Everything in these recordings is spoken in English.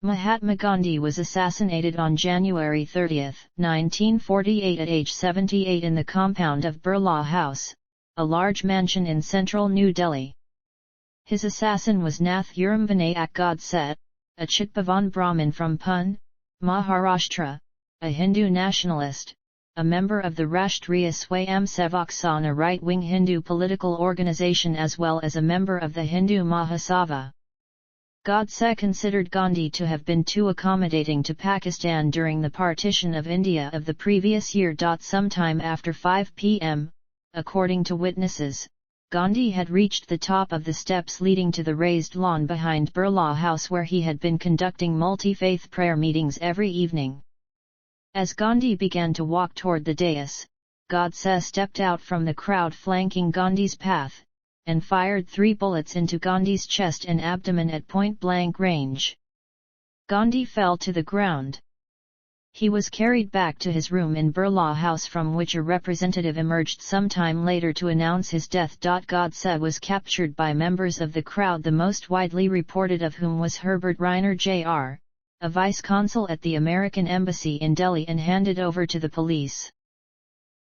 Mahatma Gandhi was assassinated on January 30, 1948 at age 78 in the compound of Birla House, a large mansion in central New Delhi. His assassin was Nath Vinayak Godse, a Chitpavan Brahmin from Pune, Maharashtra, a Hindu nationalist, a member of the Rashtriya Swayamsevak Sangh, a right-wing Hindu political organization, as well as a member of the Hindu Mahasabha. Godse considered Gandhi to have been too accommodating to Pakistan during the partition of India of the previous year. Sometime after 5 p.m., according to witnesses, Gandhi had reached the top of the steps leading to the raised lawn behind Birla House, where he had been conducting multi-faith prayer meetings every evening. As Gandhi began to walk toward the dais, Godse stepped out from the crowd flanking Gandhi's path, and fired 3 bullets into Gandhi's chest and abdomen at point-blank range. Gandhi fell to the ground. He was carried back to his room in Birla House, from which a representative emerged sometime later to announce his death. Godse was captured by members of the crowd, the most widely reported of whom was Herbert Reiner Jr., a vice-consul at the American Embassy in Delhi, and handed over to the police.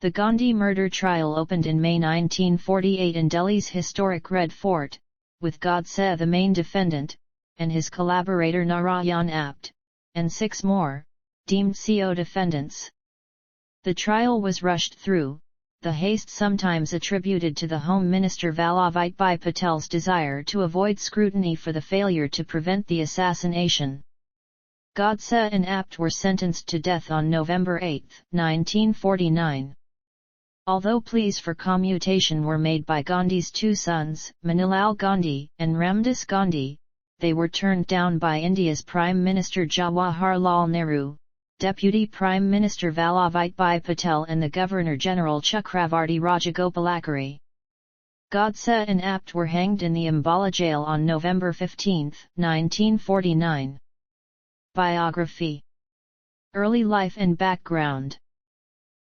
The Gandhi murder trial opened in May 1948 in Delhi's historic Red Fort, with Godse the main defendant, and his collaborator Narayan Apt, and 6 more, deemed co-defendants. The trial was rushed through, the haste sometimes attributed to the Home Minister Vallabhbhai Patel's desire to avoid scrutiny for the failure to prevent the assassination. Godse and Apt were sentenced to death on November 8, 1949. Although pleas for commutation were made by Gandhi's 2 sons, Manilal Gandhi and Ramdas Gandhi, they were turned down by India's Prime Minister Jawaharlal Nehru, Deputy Prime Minister Vallabhbhai Patel, and the Governor-General Chakravarti Rajagopalachari. Godse and Apt were hanged in the Ambala jail on November 15, 1949. Biography. Early life and background.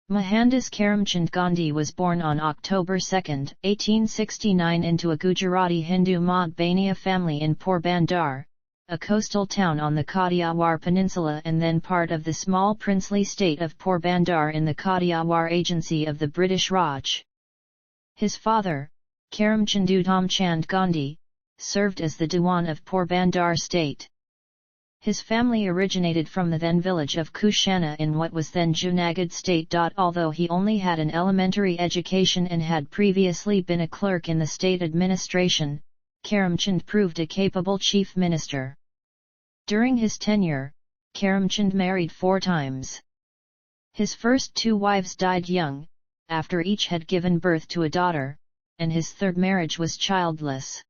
Mohandas Karamchand Gandhi was born on October 2, 1869 into a Gujarati Hindu Madhbania family in Porbandar, a coastal town on the Kathiawar Peninsula and then part of the small princely state of Porbandar in the Kathiawar Agency of the British Raj. His father, Karamchand Udhamchand Gandhi, served as the Diwan of Porbandar state. His family originated from the then village of Kushana in what was then Junagadh state. Although he only had an elementary education and had previously been a clerk in the state administration, Karamchand proved a capable chief minister. During his tenure, Karamchand married 4 times. His first 2 wives died young, after each had given birth to a daughter, and his 3rd marriage was childless.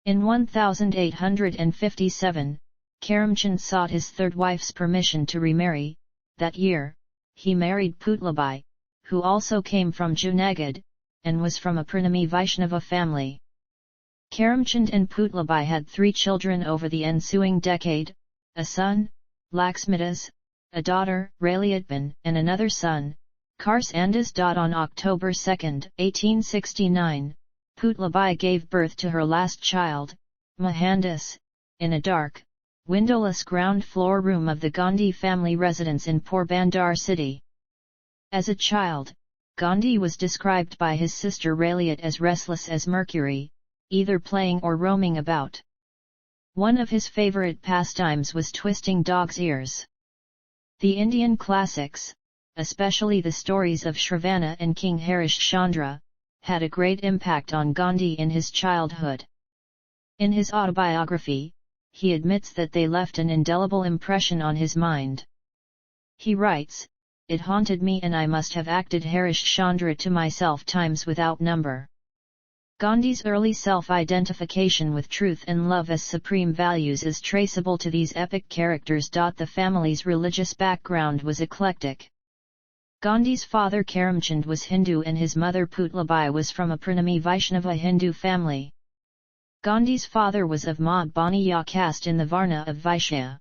In 1857, Karamchand sought his 3rd wife's permission to remarry. That year, he married Putlabai, who also came from Junagadh, and was from a Pranami Vaishnava family. Karamchand and Putlabai had 3 children over the ensuing decade, a son, Laxmidas, a daughter, Raliatban, and another son, Karsandas. On October 2, 1869, Putlabai gave birth to her last child, Mohandas, in a dark, windowless ground floor room of the Gandhi family residence in Porbandar city. As a child, Gandhi was described by his sister Raliat as restless as Mercury, either playing or roaming about. One of his favorite pastimes was twisting dogs' ears. The Indian classics, especially the stories of Shravana and King Harish Chandra, had a great impact on Gandhi in his childhood. In his autobiography, he admits that they left an indelible impression on his mind. He writes, "It haunted me and I must have acted Harish Chandra to myself times without number." Gandhi's early self-identification with truth and love as supreme values is traceable to these epic characters. The family's religious background was eclectic. Gandhi's father Karamchand was Hindu and his mother Putlabai was from a Pranami Vaishnava Hindu family. Gandhi's father was of Madhbaniya caste in the Varna of Vaishya.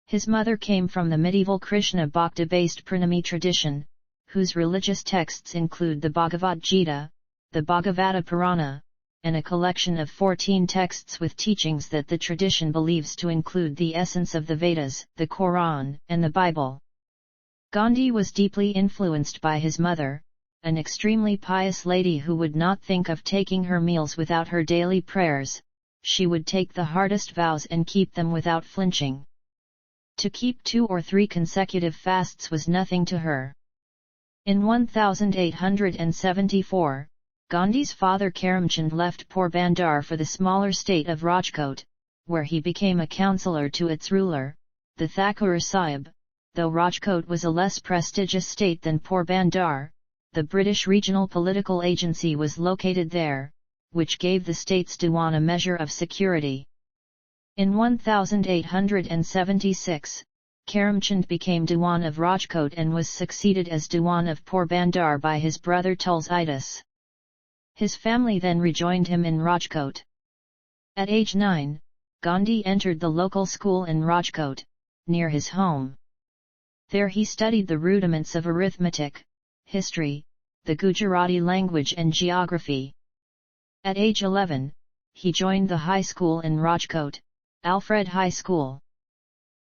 His mother came from the medieval Krishna Bhakti-based Pranami tradition, whose religious texts include the Bhagavad Gita, the Bhagavata Purana, and a collection of 14 texts with teachings that the tradition believes to include the essence of the Vedas, the Quran, and the Bible. Gandhi was deeply influenced by his mother, an extremely pious lady who would not think of taking her meals without her daily prayers. She would take the hardest vows and keep them without flinching. To keep 2 or 3 consecutive fasts was nothing to her. In 1874, Gandhi's father Karamchand left Porbandar for the smaller state of Rajkot, where he became a councillor to its ruler, the Thakur Sahib. Though Rajkot was a less prestigious state than Porbandar, the British regional political agency was located there, which gave the state's Diwan a measure of security. In 1876, Karamchand became Diwan of Rajkot and was succeeded as Diwan of Porbandar by his brother Tulsidas. His family then rejoined him in Rajkot. At age 9, Gandhi entered the local school in Rajkot, near his home. There he studied the rudiments of arithmetic, history, the Gujarati language and geography. At age 11, he joined the high school in Rajkot, Alfred High School.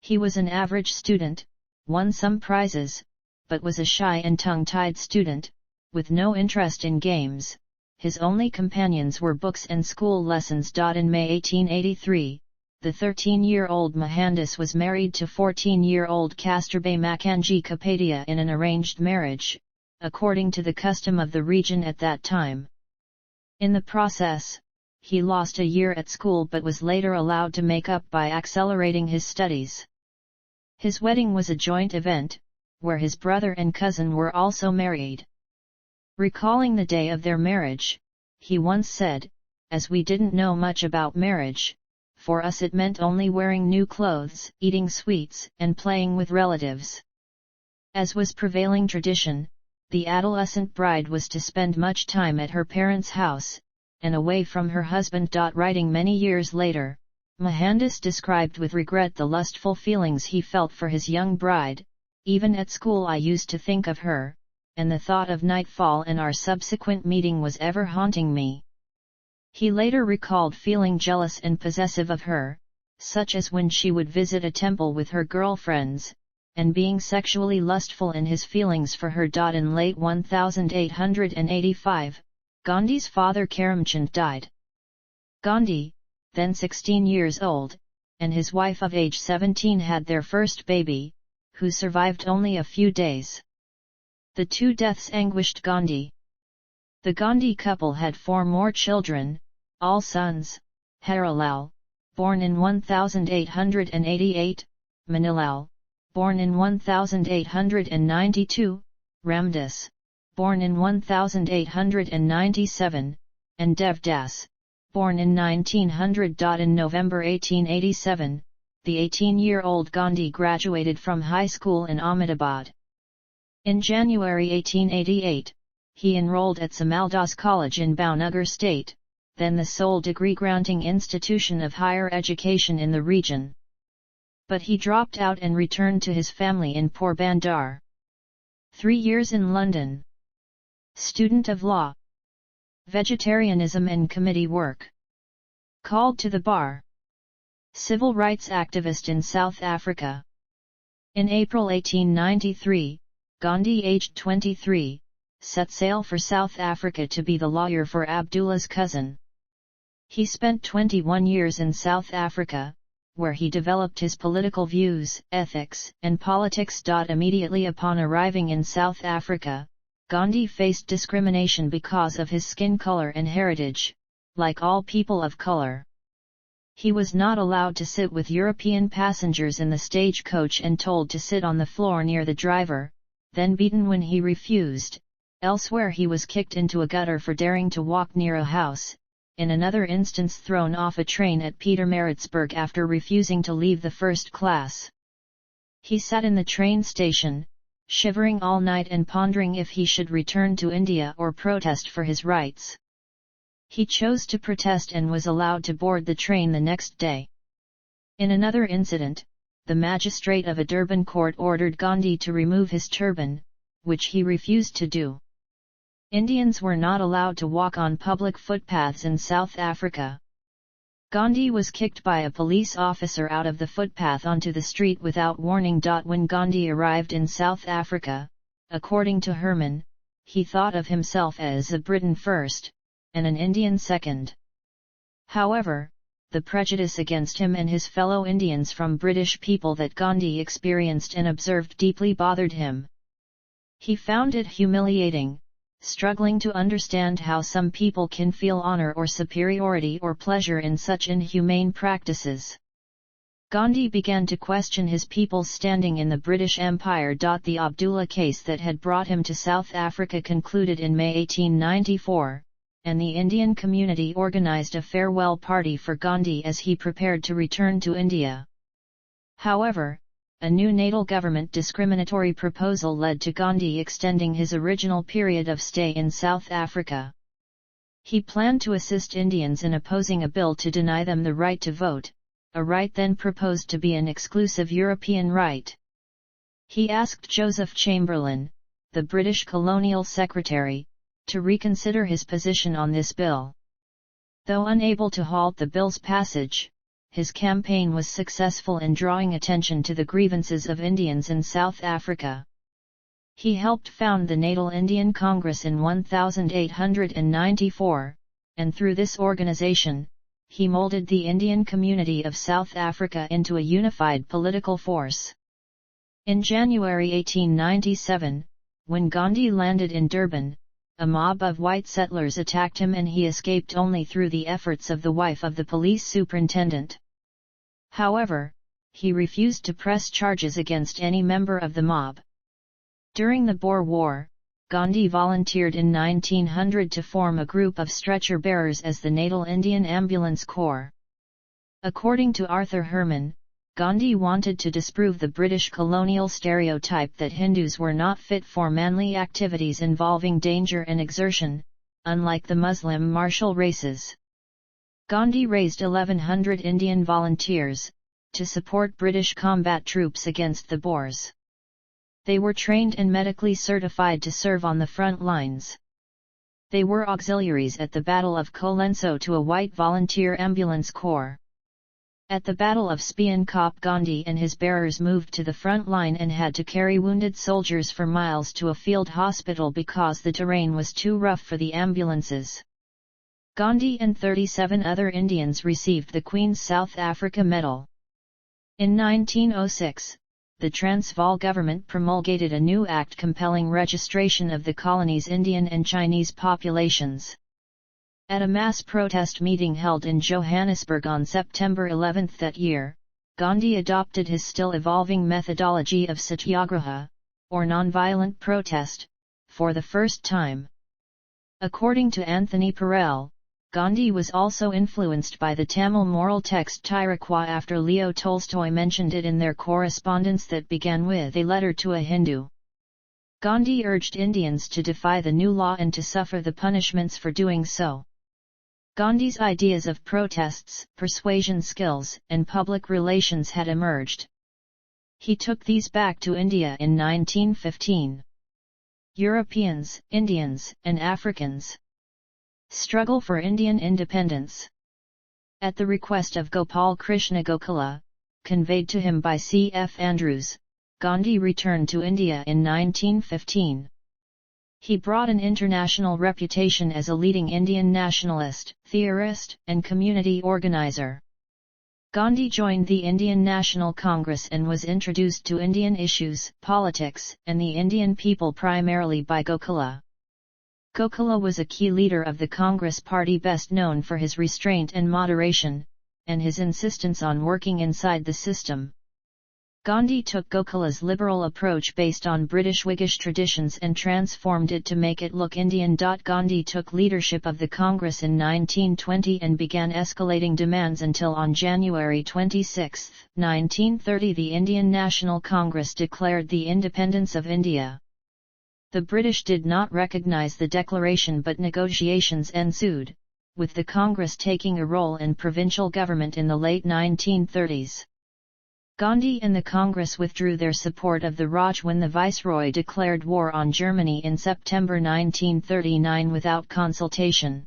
He was an average student, won some prizes, but was a shy and tongue-tied student, with no interest in games. His only companions were books and school lessons. In May 1883, the 13-year-old Mohandas was married to 14-year-old Kasturba Makanji Kapadia in an arranged marriage, according to the custom of the region at that time. In the process, he lost a year at school but was later allowed to make up by accelerating his studies. His wedding was a joint event, where his brother and cousin were also married. Recalling the day of their marriage, he once said, "As we didn't know much about marriage, for us it meant only wearing new clothes, eating sweets, and playing with relatives." As was prevailing tradition, the adolescent bride was to spend much time at her parents' house, and away from her husband. Writing many years later, Mohandas described with regret the lustful feelings he felt for his young bride. "Even at school I used to think of her, and the thought of nightfall and our subsequent meeting was ever haunting me." He later recalled feeling jealous and possessive of her, such as when she would visit a temple with her girlfriends, and being sexually lustful in his feelings for her. In late 1885, Gandhi's father Karamchand died. Gandhi, then 16 years old, and his wife of age 17 had their first baby, who survived only a few days. The 2 deaths anguished Gandhi. The Gandhi couple had 4 more children, all sons: Harilal, born in 1888, Manilal, born in 1892, Ramdas, born in 1897, and Devdas, born in 1900. In November 1887, the 18-year-old Gandhi graduated from high school in Ahmedabad. In January 1888, he enrolled at Samaldas College in Bhavnagar state, then the sole degree-granting institution of higher education in the region. But he dropped out and returned to his family in Porbandar. 3 years in London. Student of law. Vegetarianism and committee work. Called to the bar. Civil rights activist in South Africa. In April 1893, Gandhi, aged 23, set sail for South Africa to be the lawyer for Abdullah's cousin. He spent 21 years in South Africa, where he developed his political views, ethics, and politics. Immediately upon arriving in South Africa, Gandhi faced discrimination because of his skin color and heritage, like all people of color. He was not allowed to sit with European passengers in the stagecoach and told to sit on the floor near the driver, then beaten when he refused. Elsewhere he was kicked into a gutter for daring to walk near a house, in another instance thrown off a train at Pietermaritzburg after refusing to leave the first class. He sat in the train station, shivering all night and pondering if he should return to India or protest for his rights. He chose to protest and was allowed to board the train the next day. In another incident, the magistrate of a Durban court ordered Gandhi to remove his turban, which he refused to do. Indians were not allowed to walk on public footpaths in South Africa. Gandhi was kicked by a police officer out of the footpath onto the street without warning. When Gandhi arrived in South Africa, according to Herman, he thought of himself as a Briton first, and an Indian second. However, the prejudice against him and his fellow Indians from British people that Gandhi experienced and observed deeply bothered him. He found it humiliating, struggling to understand how some people can feel honor or superiority or pleasure in such inhumane practices. Gandhi began to question his people's standing in the British Empire. The Abdullah case that had brought him to South Africa concluded in May 1894, and the Indian community organized a farewell party for Gandhi as he prepared to return to India. However, a new natal government discriminatory proposal led to Gandhi extending his original period of stay in South Africa. He planned to assist Indians in opposing a bill to deny them the right to vote, a right then proposed to be an exclusive European right. He asked Joseph Chamberlain, the British colonial secretary, to reconsider his position on this bill. Though unable to halt the bill's passage, his campaign was successful in drawing attention to the grievances of Indians in South Africa. He helped found the Natal Indian Congress in 1894, and through this organization, he molded the Indian community of South Africa into a unified political force. In January 1897, when Gandhi landed in Durban, a mob of white settlers attacked him and he escaped only through the efforts of the wife of the police superintendent. However, he refused to press charges against any member of the mob. During the Boer War, Gandhi volunteered in 1900 to form a group of stretcher bearers as the Natal Indian Ambulance Corps. According to Arthur Herman, Gandhi wanted to disprove the British colonial stereotype that Hindus were not fit for manly activities involving danger and exertion, unlike the Muslim martial races. Gandhi raised 1,100 Indian volunteers, to support British combat troops against the Boers. They were trained and medically certified to serve on the front lines. They were auxiliaries at the Battle of Colenso to a white volunteer ambulance corps. At the Battle of Spienkop, Gandhi and his bearers moved to the front line and had to carry wounded soldiers for miles to a field hospital because the terrain was too rough for the ambulances. Gandhi and 37 other Indians received the Queen's South Africa Medal. In 1906, the Transvaal government promulgated a new act compelling registration of the colony's Indian and Chinese populations. At a mass protest meeting held in Johannesburg on September 11 that year, Gandhi adopted his still evolving methodology of satyagraha, or nonviolent protest, for the first time. According to Anthony Perel, Gandhi was also influenced by the Tamil moral text Tiraqua after Leo Tolstoy mentioned it in their correspondence that began with a letter to a Hindu. Gandhi urged Indians to defy the new law and to suffer the punishments for doing so. Gandhi's ideas of protests, persuasion skills, and public relations had emerged. He took these back to India in 1915. Europeans, Indians, and Africans. Struggle for Indian independence. At the request of Gopal Krishna Gokhale, conveyed to him by C. F. Andrews, Gandhi returned to India in 1915. He brought an international reputation as a leading Indian nationalist, theorist, and community organizer. Gandhi joined the Indian National Congress and was introduced to Indian issues, politics, and the Indian people primarily by Gokhale. Gokhale was a key leader of the Congress Party, best known for his restraint and moderation, and his insistence on working inside the system. Gandhi took Gokhale's liberal approach based on British Whiggish traditions and transformed it to make it look Indian. Gandhi took leadership of the Congress in 1920 and began escalating demands until on January 26, 1930 the Indian National Congress declared the independence of India. The British did not recognise the declaration, but negotiations ensued, with the Congress taking a role in provincial government in the late 1930s. Gandhi and the Congress withdrew their support of the Raj when the Viceroy declared war on Germany in September 1939 without consultation.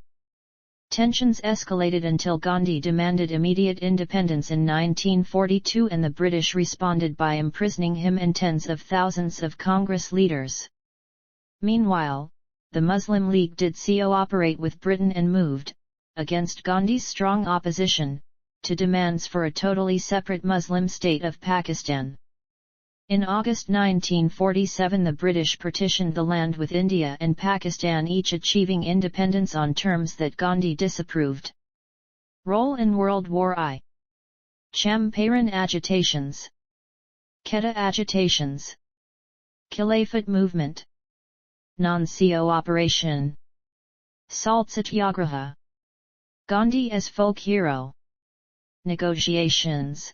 Tensions escalated until Gandhi demanded immediate independence in 1942 and the British responded by imprisoning him and tens of thousands of Congress leaders. Meanwhile, the Muslim League did cooperate with Britain and moved, against Gandhi's strong opposition, to demands for a totally separate Muslim state of Pakistan. In August 1947 the British partitioned the land with India and Pakistan each achieving independence on terms that Gandhi disapproved. Role in World War I. Champaran agitations. Quetta agitations. Khilafat movement. Non-cooperation. Salt Satyagraha. Gandhi as folk hero. Negotiations.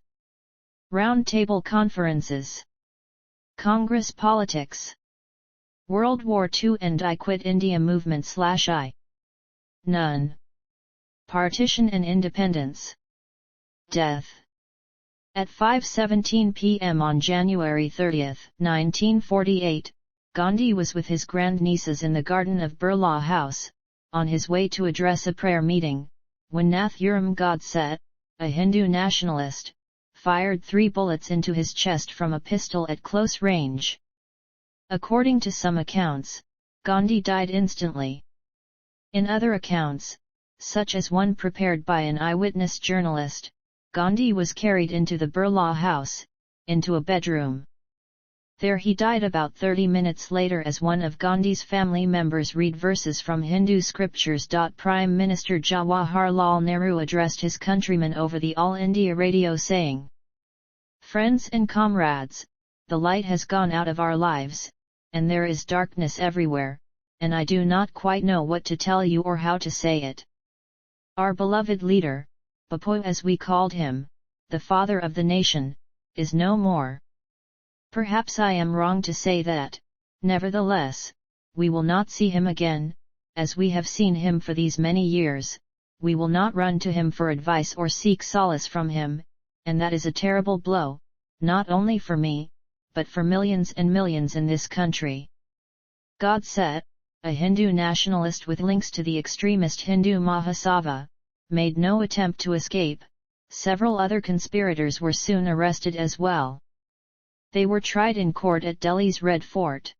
Round table conferences. Congress politics. World War II and I Quit India movement / None. Partition and independence. Death. At 5:17 p.m. on January 30, 1948, Gandhi was with his grandnieces in the garden of Birla House, on his way to address a prayer meeting, when Nathuram Godse, a Hindu nationalist, fired 3 bullets into his chest from a pistol at close range. According to some accounts, Gandhi died instantly. In other accounts, such as one prepared by an eyewitness journalist, Gandhi was carried into the Birla House, into a bedroom. There he died about 30 minutes later as one of Gandhi's family members read verses from Hindu scriptures. Prime Minister Jawaharlal Nehru addressed his countrymen over the All India radio saying, "Friends and comrades, the light has gone out of our lives, and there is darkness everywhere, and I do not quite know what to tell you or how to say it. Our beloved leader, Bapu as we called him, the father of the nation, is no more. Perhaps I am wrong to say that, nevertheless, we will not see him again, as we have seen him for these many years, we will not run to him for advice or seek solace from him, and that is a terrible blow, not only for me, but for millions and millions in this country." Godse, a Hindu nationalist with links to the extremist Hindu Mahasabha, made no attempt to escape. Several other conspirators were soon arrested as well. They were tried in court at Delhi's Red Fort.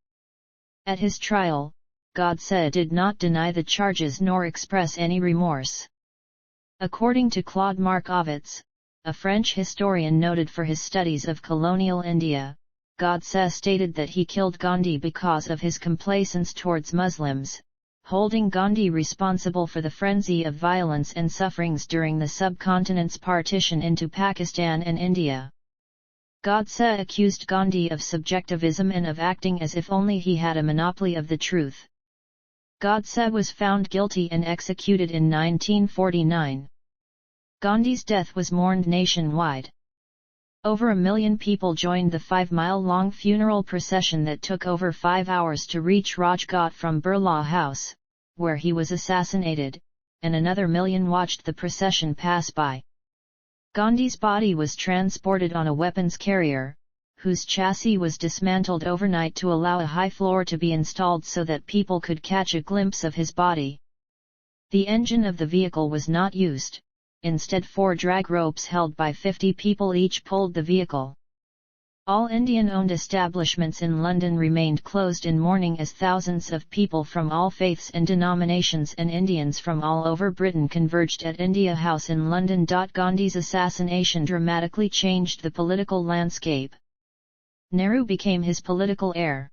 At his trial, Godse did not deny the charges nor express any remorse. According to Claude Markovitz, a French historian noted for his studies of colonial India, Godse stated that he killed Gandhi because of his complacence towards Muslims, holding Gandhi responsible for the frenzy of violence and sufferings during the subcontinent's partition into Pakistan and India. Godse accused Gandhi of subjectivism and of acting as if only he had a monopoly of the truth. Godse was found guilty and executed in 1949. Gandhi's death was mourned nationwide. Over 1 million people joined the 5-mile-long funeral procession that took over 5 hours to reach Rajghat from Birla House, where he was assassinated, and another 1 million watched the procession pass by. Gandhi's body was transported on a weapons carrier, whose chassis was dismantled overnight to allow a high floor to be installed so that people could catch a glimpse of his body. The engine of the vehicle was not used, instead 4 drag ropes held by 50 people each pulled the vehicle. All Indian-owned establishments in London remained closed in mourning as thousands of people from all faiths and denominations and Indians from all over Britain converged at India House in London. Gandhi's assassination dramatically changed the political landscape. Nehru became his political heir.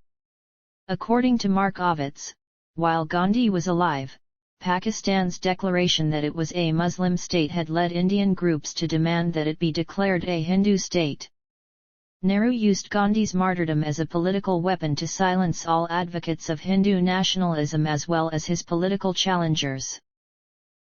According to Markovitz, while Gandhi was alive, Pakistan's declaration that it was a Muslim state had led Indian groups to demand that it be declared a Hindu state. Nehru used Gandhi's martyrdom as a political weapon to silence all advocates of Hindu nationalism as well as his political challengers.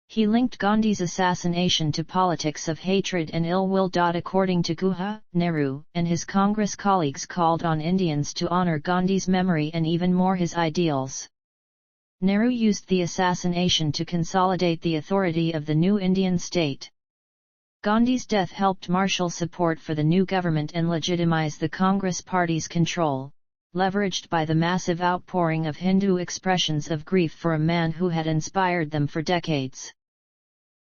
He linked Gandhi's assassination to politics of hatred and ill will. According to Guha, Nehru and his Congress colleagues called on Indians to honor Gandhi's memory and even more his ideals. Nehru used the assassination to consolidate the authority of the new Indian state. Gandhi's death helped marshal support for the new government and legitimize the Congress Party's control, leveraged by the massive outpouring of Hindu expressions of grief for a man who had inspired them for decades.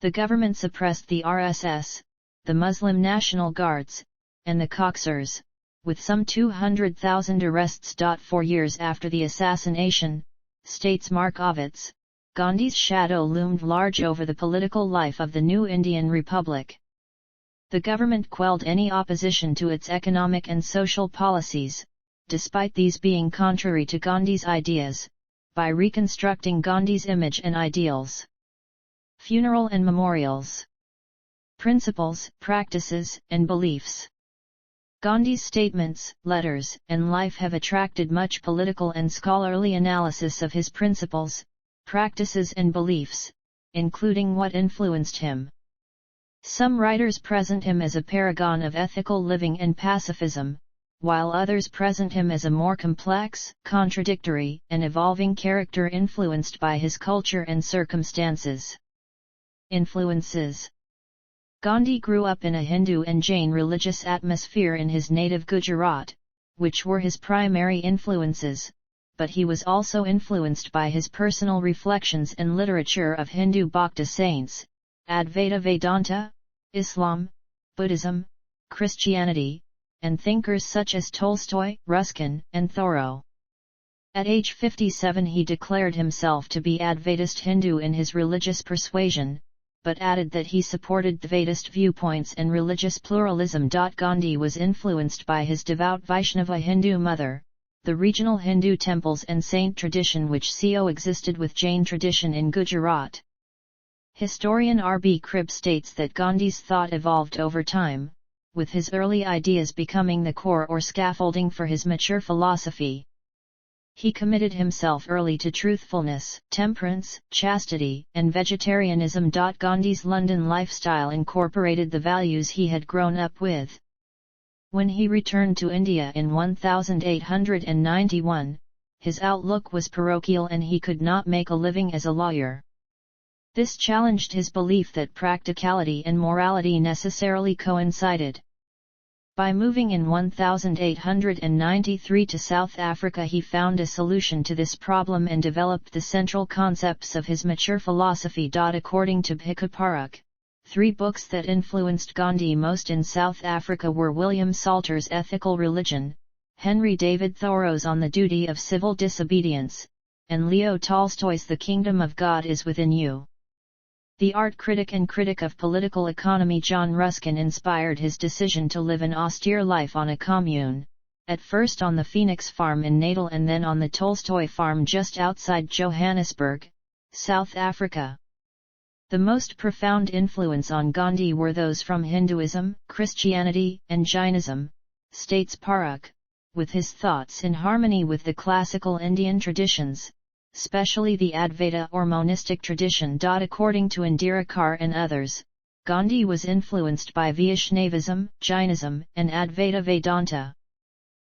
The government suppressed the RSS, the Muslim National Guards, and the Coxers, with some 200,000 arrests. 4 years after the assassination, states Markovitz, Gandhi's shadow loomed large over the political life of the new Indian Republic. The government quelled any opposition to its economic and social policies, despite these being contrary to Gandhi's ideas, by reconstructing Gandhi's image and ideals. Funeral and memorials. Principles, practices, and beliefs. Gandhi's statements, letters, and life have attracted much political and scholarly analysis of his principles, practices and beliefs, including what influenced him. Some writers present him as a paragon of ethical living and pacifism, while others present him as a more complex, contradictory, and evolving character influenced by his culture and circumstances. Influences. Gandhi grew up in a Hindu and Jain religious atmosphere in his native Gujarat, which were his primary influences, but he was also influenced by his personal reflections and literature of Hindu Bhakti saints, Advaita Vedanta, Islam, Buddhism, Christianity, and thinkers such as Tolstoy, Ruskin, and Thoreau. At age 57 he declared himself to be Advaitist Hindu in his religious persuasion, but added that he supported Dvaitist viewpoints and religious pluralism. Gandhi was influenced by his devout Vaishnava Hindu mother, the regional Hindu temples and saint tradition which coexisted with Jain tradition in Gujarat. Historian R. B. Cribb states that Gandhi's thought evolved over time, with his early ideas becoming the core or scaffolding for his mature philosophy. He committed himself early to truthfulness, temperance, chastity, and vegetarianism. Gandhi's London lifestyle incorporated the values he had grown up with. When he returned to India in 1891, his outlook was parochial and he could not make a living as a lawyer. This challenged his belief that practicality and morality necessarily coincided. By moving in 1893 to South Africa he found a solution to this problem and developed the central concepts of his mature philosophy. According to Bhikhu Parakh, 3 books that influenced Gandhi most in South Africa were William Salter's Ethical Religion, Henry David Thoreau's On the Duty of Civil Disobedience, and Leo Tolstoy's The Kingdom of God is Within You. The art critic and critic of political economy John Ruskin inspired his decision to live an austere life on a commune, at first on the Phoenix farm in Natal and then on the Tolstoy farm just outside Johannesburg, South Africa. The most profound influence on Gandhi were those from Hinduism, Christianity, and Jainism, states Parakh, with his thoughts in harmony with the classical Indian traditions, especially the Advaita or monistic tradition. According to Indira Kar and others, Gandhi was influenced by Vaishnavism, Jainism, and Advaita Vedanta.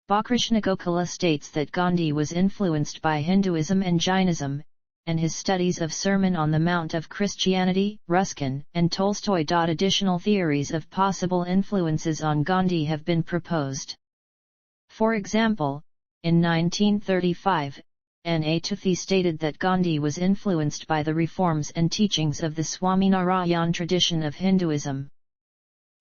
Balakrishna Gokula states that Gandhi was influenced by Hinduism and Jainism, and his studies of Sermon on the Mount of Christianity, Ruskin, and Tolstoy. Additional theories of possible influences on Gandhi have been proposed. For example, in 1935, N.A. Tuthi stated that Gandhi was influenced by the reforms and teachings of the Swaminarayan tradition of Hinduism.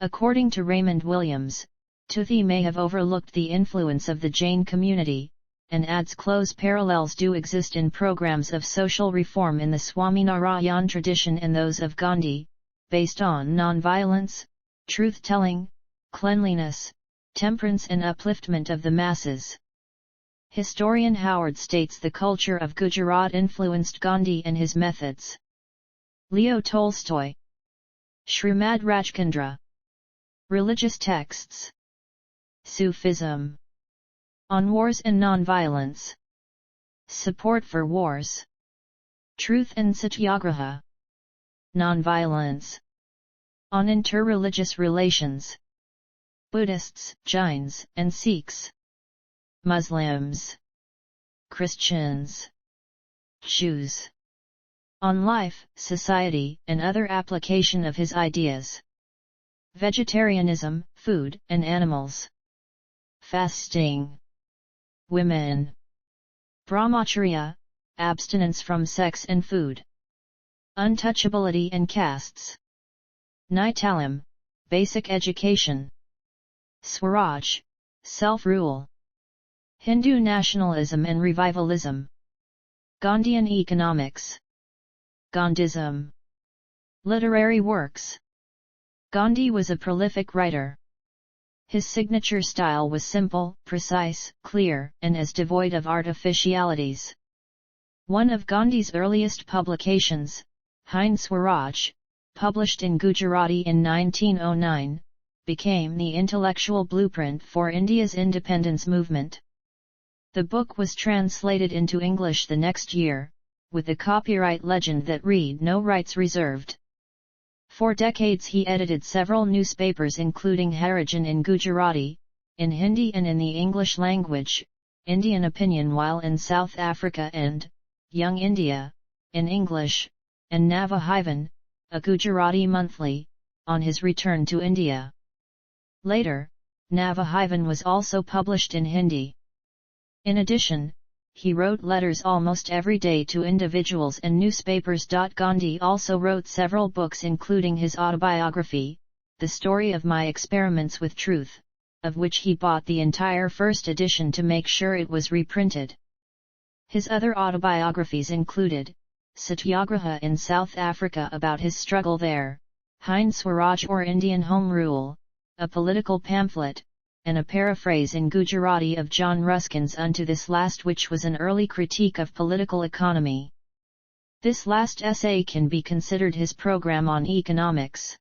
According to Raymond Williams, Tuthi may have overlooked the influence of the Jain community, and adds close parallels do exist in programs of social reform in the Swaminarayan tradition and those of Gandhi, based on non-violence, truth-telling, cleanliness, temperance and upliftment of the masses. Historian Howard states the culture of Gujarat influenced Gandhi and his methods. Leo Tolstoy. Shrimad Rajchandra. Religious texts. Sufism. On wars and nonviolence. Support for wars. Truth and satyagraha. Nonviolence. On interreligious relations. Buddhists, Jains, and Sikhs. Muslims, Christians, Jews. On life, society, and other application of his ideas. Vegetarianism, food and animals. Fasting. Women. Brahmacharya, abstinence from sex and food. Untouchability and castes. Nitalam, basic education. Swaraj, self-rule. Hindu nationalism and revivalism. Gandhian economics. Gandhism. Literary works. Gandhi was a prolific writer. His signature style was simple, precise, clear, and as devoid of artificialities. One of Gandhi's earliest publications, Hind Swaraj, published in Gujarati in 1909, became the intellectual blueprint for India's independence movement. The book was translated into English the next year, with the copyright legend that read "No rights reserved." For decades he edited several newspapers including Harijan in Gujarati, in Hindi and in the English language, Indian Opinion while in South Africa and Young India, in English, and Navajivan, a Gujarati monthly, on his return to India. Later, Navajivan was also published in Hindi. In addition, he wrote letters almost every day to individuals and newspapers. Gandhi also wrote several books including his autobiography, The Story of My Experiments with Truth, of which he bought the entire first edition to make sure it was reprinted. His other autobiographies included, Satyagraha in South Africa about his struggle there, Hind Swaraj or Indian Home Rule, a political pamphlet, and a paraphrase in Gujarati of John Ruskin's Unto This Last, which was an early critique of political economy. This last essay can be considered his program on economics.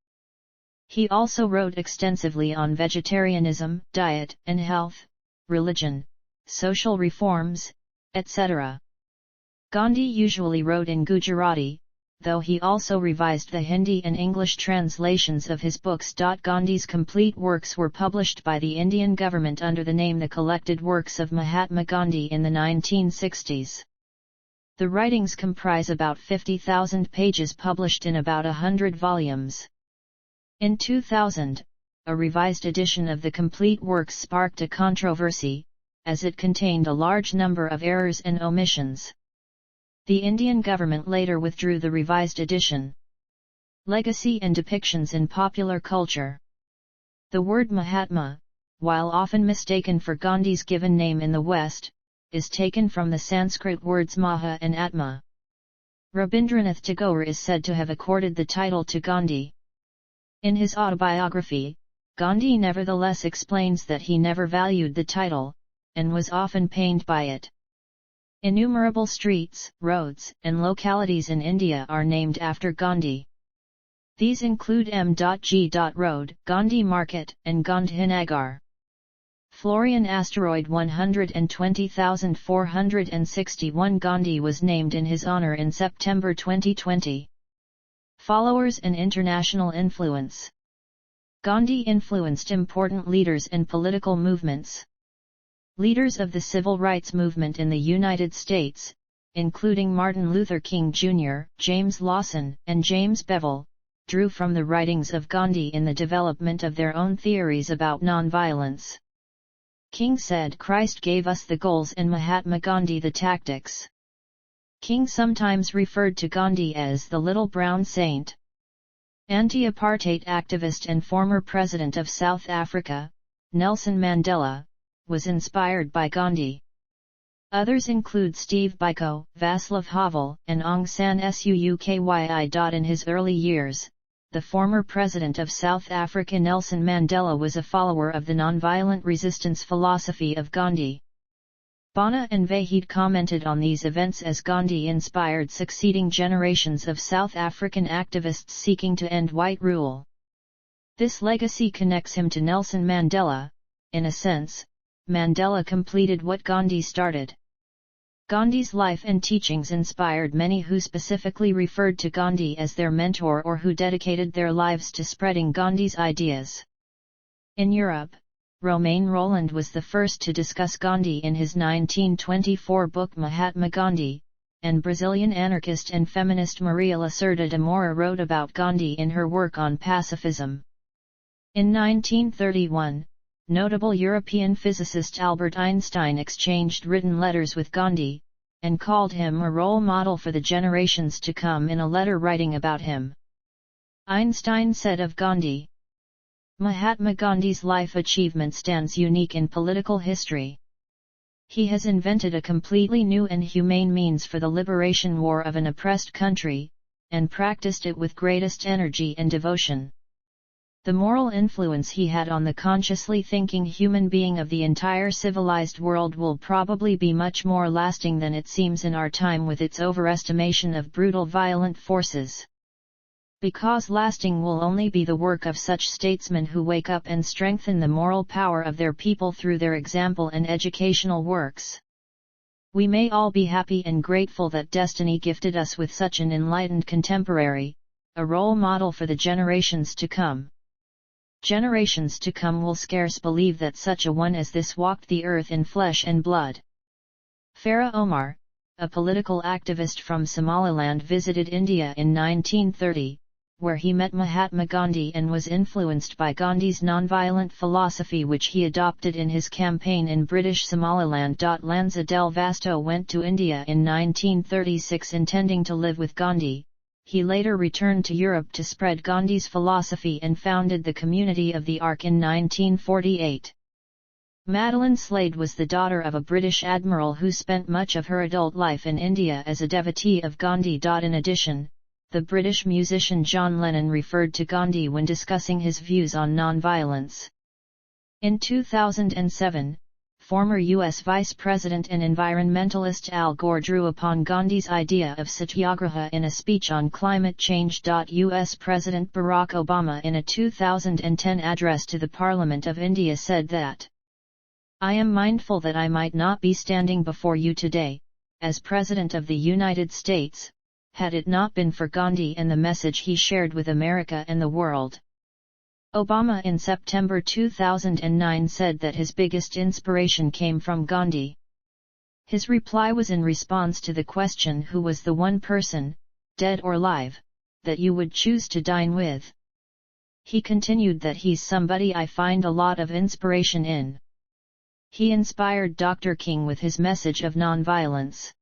He also wrote extensively on vegetarianism, diet and health, religion, social reforms, etc. Gandhi usually wrote in Gujarati, though he also revised the Hindi and English translations of his books. Gandhi's complete works were published by the Indian government under the name The Collected Works of Mahatma Gandhi in the 1960s. The writings comprise about 50,000 pages published in about 100 volumes. In 2000, a revised edition of the complete works sparked a controversy, as it contained a large number of errors and omissions. The Indian government later withdrew the revised edition. Legacy and depictions in popular culture. The word Mahatma, while often mistaken for Gandhi's given name in the West, is taken from the Sanskrit words Maha and Atma. Rabindranath Tagore is said to have accorded the title to Gandhi. In his autobiography, Gandhi nevertheless explains that he never valued the title, and was often pained by it. Innumerable streets, roads, and localities in India are named after Gandhi. These include M.G. Road, Gandhi Market, and Gandhinagar. Florian asteroid 120,461 Gandhi was named in his honor in September 2020. Followers and international influence. Gandhi influenced important leaders and political movements. Leaders of the civil rights movement in the United States, including Martin Luther King Jr., James Lawson, and James Bevel, drew from the writings of Gandhi in the development of their own theories about nonviolence. King said Christ gave us the goals and Mahatma Gandhi the tactics. King sometimes referred to Gandhi as the Little Brown Saint. Anti-apartheid activist and former president of South Africa, Nelson Mandela, was inspired by Gandhi. Others include Steve Biko, Václav Havel, and Aung San Suu Kyi. In his early years, the former president of South Africa Nelson Mandela was a follower of the nonviolent resistance philosophy of Gandhi. Bana and Vahid commented on these events as Gandhi inspired succeeding generations of South African activists seeking to end white rule. This legacy connects him to Nelson Mandela. In a sense, Mandela completed what Gandhi started. Gandhi's life and teachings inspired many who specifically referred to Gandhi as their mentor or who dedicated their lives to spreading Gandhi's ideas. In Europe, Romain Rolland was the first to discuss Gandhi in his 1924 book Mahatma Gandhi, and Brazilian anarchist and feminist Maria Lacerda de Moura wrote about Gandhi in her work on pacifism. In 1931, notable European physicist Albert Einstein exchanged written letters with Gandhi, and called him a role model for the generations to come in a letter writing about him. Einstein said of Gandhi, "Mahatma Gandhi's life achievement stands unique in political history. He has invented a completely new and humane means for the liberation war of an oppressed country, and practiced it with greatest energy and devotion. The moral influence he had on the consciously thinking human being of the entire civilized world will probably be much more lasting than it seems in our time with its overestimation of brutal violent forces. Because lasting will only be the work of such statesmen who wake up and strengthen the moral power of their people through their example and educational works. We may all be happy and grateful that destiny gifted us with such an enlightened contemporary, a role model for the generations to come. Generations to come will scarce believe that such a one as this walked the earth in flesh and blood." Farah Omar, a political activist from Somaliland, visited India in 1930, where he met Mahatma Gandhi and was influenced by Gandhi's nonviolent philosophy, which he adopted in his campaign in British Somaliland. Lanza Del Vasto went to India in 1936 intending to live with Gandhi. He later returned to Europe to spread Gandhi's philosophy and founded the Community of the Ark in 1948. Madeline Slade was the daughter of a British admiral who spent much of her adult life in India as a devotee of Gandhi. In addition, the British musician John Lennon referred to Gandhi when discussing his views on nonviolence. In 2007, former U.S. Vice President and environmentalist Al Gore drew upon Gandhi's idea of satyagraha in a speech on climate change. U.S. President Barack Obama, in a 2010 address to the Parliament of India, said that, "I am mindful that I might not be standing before you today, as President of the United States, had it not been for Gandhi and the message he shared with America and the world." Obama in September 2009 said that his biggest inspiration came from Gandhi. His reply was in response to the question, who was the one person, dead or alive, that you would choose to dine with? He continued that he's somebody I find a lot of inspiration in. He inspired Dr. King with his message of nonviolence.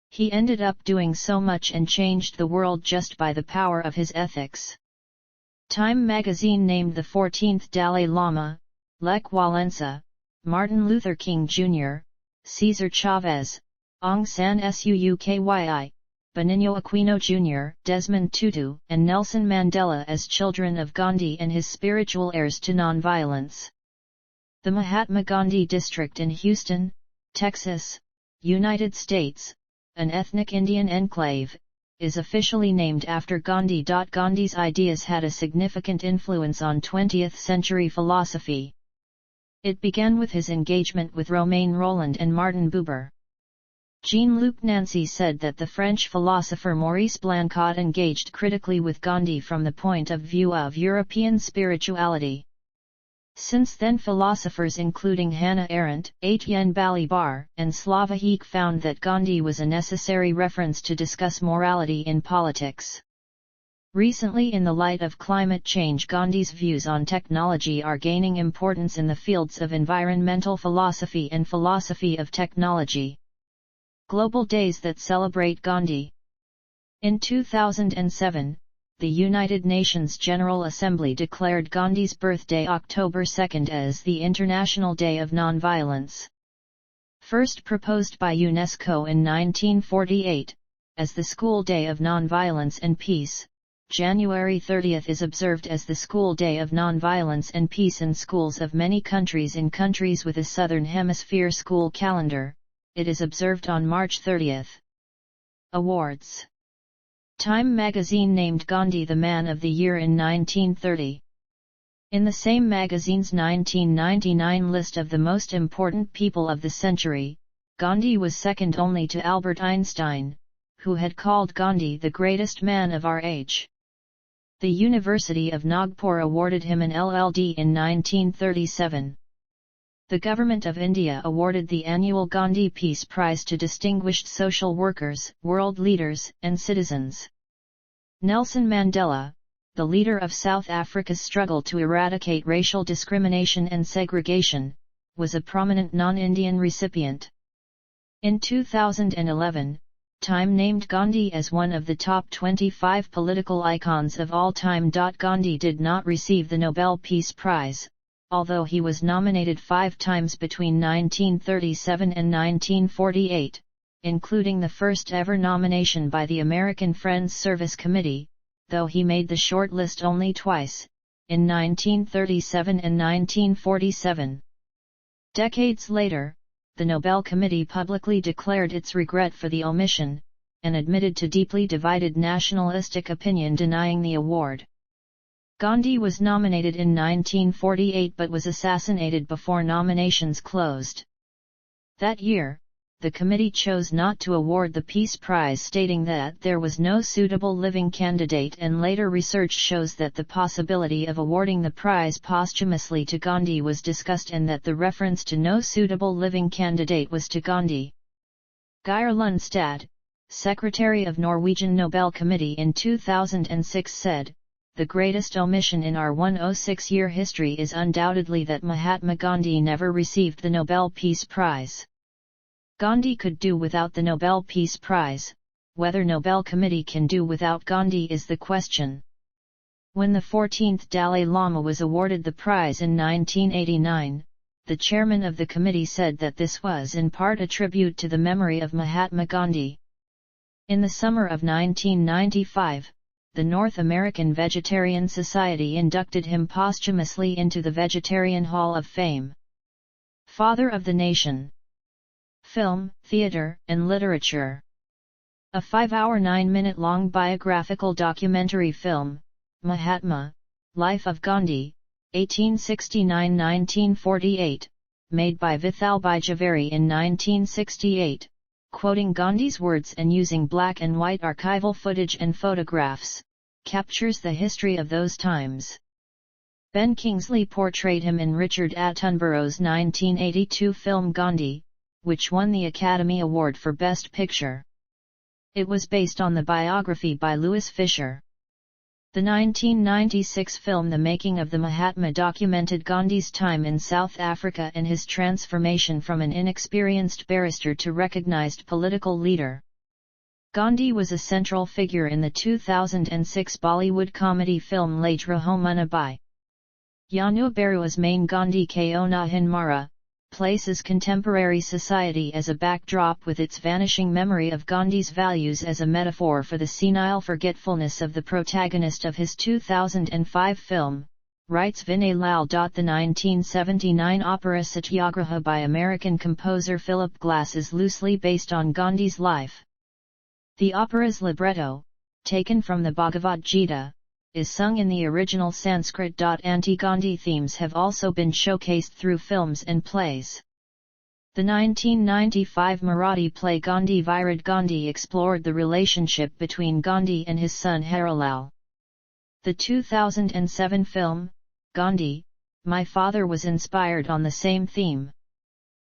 He ended up doing so much and changed the world just by the power of his ethics. Time magazine named the 14th Dalai Lama, Lech Walesa, Martin Luther King Jr., Cesar Chavez, Aung San Suu Kyi, Benigno Aquino Jr., Desmond Tutu, and Nelson Mandela as children of Gandhi and his spiritual heirs to nonviolence. The Mahatma Gandhi District in Houston, Texas, United States, an ethnic Indian enclave, is officially named after Gandhi. Gandhi's ideas had a significant influence on 20th-century philosophy. It began with his engagement with Romain Rolland and Martin Buber. Jean-Luc Nancy said that the French philosopher Maurice Blanchot engaged critically with Gandhi from the point of view of European spirituality. Since then, philosophers including Hannah Arendt, Etienne Balibar, and Slavoj Žižek found that Gandhi was a necessary reference to discuss morality in politics. Recently, in the light of climate change, Gandhi's views on technology are gaining importance in the fields of environmental philosophy and philosophy of technology. Global Days that celebrate Gandhi. In 2007, the United Nations General Assembly declared Gandhi's birthday, October 2, as the International Day of Nonviolence. First proposed by UNESCO in 1948, as the School Day of Nonviolence and Peace, January 30 is observed as the School Day of Nonviolence and Peace in schools of many countries. In countries with a Southern Hemisphere school calendar, it is observed on March 30. Awards. Time magazine named Gandhi the Man of the Year in 1930. In the same magazine's 1999 list of the most important people of the century, Gandhi was second only to Albert Einstein, who had called Gandhi the greatest man of our age. The University of Nagpur awarded him an LL.D. in 1937. The Government of India awarded the annual Gandhi Peace Prize to distinguished social workers, world leaders, and citizens. Nelson Mandela, the leader of South Africa's struggle to eradicate racial discrimination and segregation, was a prominent non-Indian recipient. In 2011, Time named Gandhi as one of the top 25 political icons of all time. Gandhi did not receive the Nobel Peace Prize, although he was nominated 5 times between 1937 and 1948, including the first ever nomination by the American Friends Service Committee, though he made the short list only twice, in 1937 and 1947. Decades later, the Nobel Committee publicly declared its regret for the omission, and admitted to deeply divided nationalistic opinion denying the award. Gandhi was nominated in 1948 but was assassinated before nominations closed. That year, the committee chose not to award the Peace Prize, stating that there was no suitable living candidate, and later research shows that the possibility of awarding the prize posthumously to Gandhi was discussed and that the reference to no suitable living candidate was to Gandhi. Geir Lundstad, Secretary of Norwegian Nobel Committee in 2006 said, "The greatest omission in our 106-year history is undoubtedly that Mahatma Gandhi never received the Nobel Peace Prize." Gandhi could do without the Nobel Peace Prize. Whether Nobel Committee can do without Gandhi is the question. When the 14th Dalai Lama was awarded the prize in 1989, the chairman of the committee said that this was in part a tribute to the memory of Mahatma Gandhi. In the summer of 1995, the North American Vegetarian Society inducted him posthumously into the Vegetarian Hall of Fame. Father of the Nation. Film, Theatre, and Literature. A 5-hour 9-minute-long biographical documentary film, Mahatma, Life of Gandhi, 1869–1948, made by Vithalbhai Javeri in 1968, quoting Gandhi's words and using black and white archival footage and photographs, captures the history of those times. Ben Kingsley portrayed him in Richard Attenborough's 1982 film Gandhi, which won the Academy Award for Best Picture. It was based on the biography by Louis Fisher. The 1996 film The Making of the Mahatma documented Gandhi's time in South Africa and his transformation from an inexperienced barrister to recognized political leader. Gandhi was a central figure in the 2006 Bollywood comedy film Late Rahamana by Yanu Barua's main Gandhi Ko Nahin Mara, places contemporary society as a backdrop with its vanishing memory of Gandhi's values as a metaphor for the senile forgetfulness of the protagonist of his 2005 film, writes Vinay Lal. The 1979 opera Satyagraha by American composer Philip Glass is loosely based on Gandhi's life. The opera's libretto, taken from the Bhagavad Gita, is sung in the original Sanskrit. Anti-Gandhi themes have also been showcased through films and plays. The 1995 Marathi play Gandhi Virad Gandhi explored the relationship between Gandhi and his son Harilal. The 2007 film, Gandhi, My Father, was inspired on the same theme.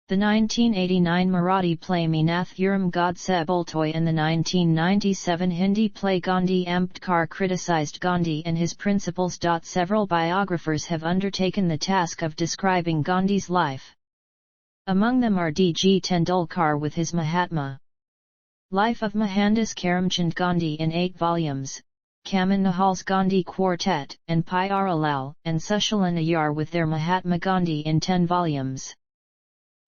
The 1989 Marathi play Minath Uram Godse Boltoy and the 1997 Hindi play Gandhi Ambedkar criticized Gandhi and his principles. Several biographers have undertaken the task of describing Gandhi's life. Among them are D. G. Tendulkar with his Mahatma Life of Mohandas Karamchand Gandhi in 8 volumes, Kaman Nahal's Gandhi Quartet, and Pyaralal and Sushila Nayar with their Mahatma Gandhi in 10 volumes.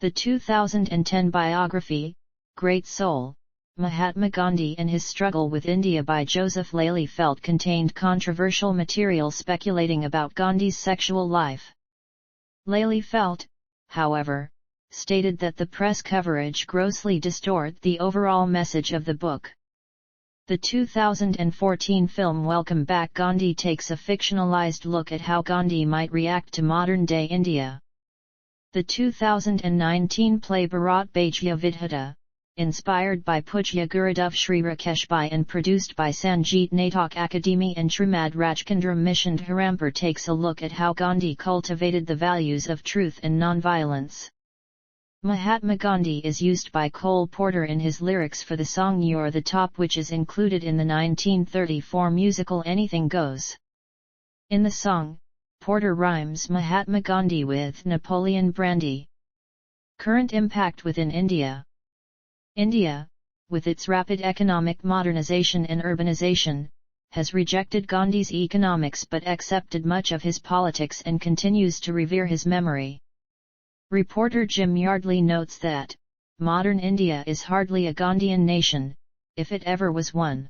The 2010 biography, Great Soul, Mahatma Gandhi and His Struggle with India by Joseph Lelyfelt contained controversial material speculating about Gandhi's sexual life. Lelyfelt, however, stated that the press coverage grossly distorted the overall message of the book. The 2014 film Welcome Back Gandhi takes a fictionalized look at how Gandhi might react to modern-day India. The 2019 play Bharat Bhajya Vidhata, inspired by Pujya Gurudev Sri Rakeshbai and produced by Sangeet Natak Akademi and Trimad Rajkundram Mission Dharampur, takes a look at how Gandhi cultivated the values of truth and nonviolence. Mahatma Gandhi is used by Cole Porter in his lyrics for the song You're the Top, which is included in the 1934 musical Anything Goes. In the song, Porter rhymes Mahatma Gandhi with Napoleon Brandy. Current impact within India. India, with its rapid economic modernization and urbanization, has rejected Gandhi's economics but accepted much of his politics and continues to revere his memory. Reporter Jim Yardley notes that, modern India is hardly a Gandhian nation, if it ever was one.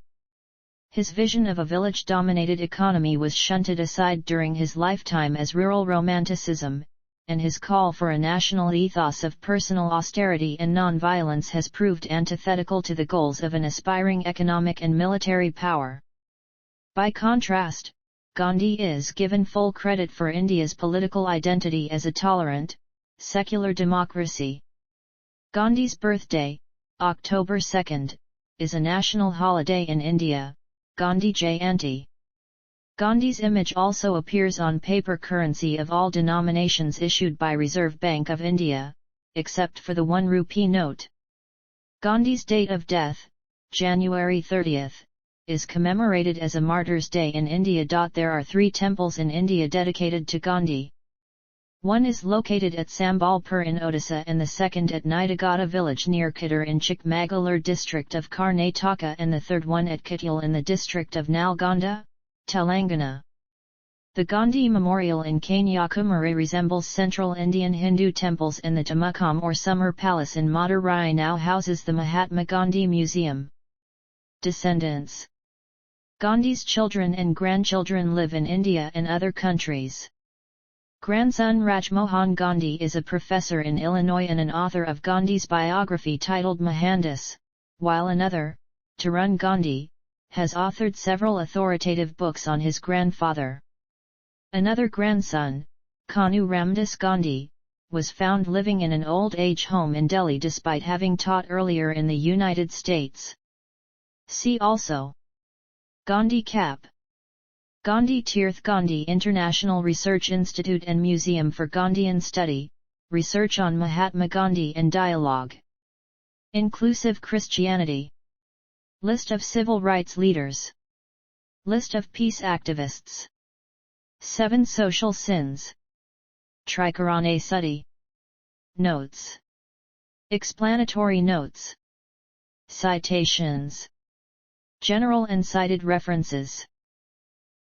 His vision of a village-dominated economy was shunted aside during his lifetime as rural romanticism, and his call for a national ethos of personal austerity and non-violence has proved antithetical to the goals of an aspiring economic and military power. By contrast, Gandhi is given full credit for India's political identity as a tolerant, secular democracy. Gandhi's birthday, October 2, is a national holiday in India, Gandhi Jayanti. Gandhi's image also appears on paper currency of all denominations issued by Reserve Bank of India, except for the 1 rupee note. Gandhi's date of death, January 30, is commemorated as a Martyrs' Day in India. There are 3 temples in India dedicated to Gandhi. One is located at Sambalpur in Odisha and the second at Nidagata village near Kittur in Chikmagalur district of Karnataka and the third one at Kittul in the district of Nalgonda, Telangana. The Gandhi Memorial in Kanyakumari resembles central Indian Hindu temples, and the Tamukkam or Summer Palace in Madurai now houses the Mahatma Gandhi Museum. Descendants. Gandhi's children and grandchildren live in India and other countries. Grandson Rajmohan Gandhi is a professor in Illinois and an author of Gandhi's biography titled Mohandas, while another, Tarun Gandhi, has authored several authoritative books on his grandfather. Another grandson, Kanu Ramdas Gandhi, was found living in an old age home in Delhi despite having taught earlier in the United States. See also Gandhi Cap. Gandhi Tirth Gandhi International Research Institute and Museum for Gandhian Study, Research on Mahatma Gandhi and Dialogue. Inclusive Christianity. List of civil rights leaders. List of peace activists. 7 social sins. Trikarane Sati. Notes. Explanatory notes. Citations. General and cited references.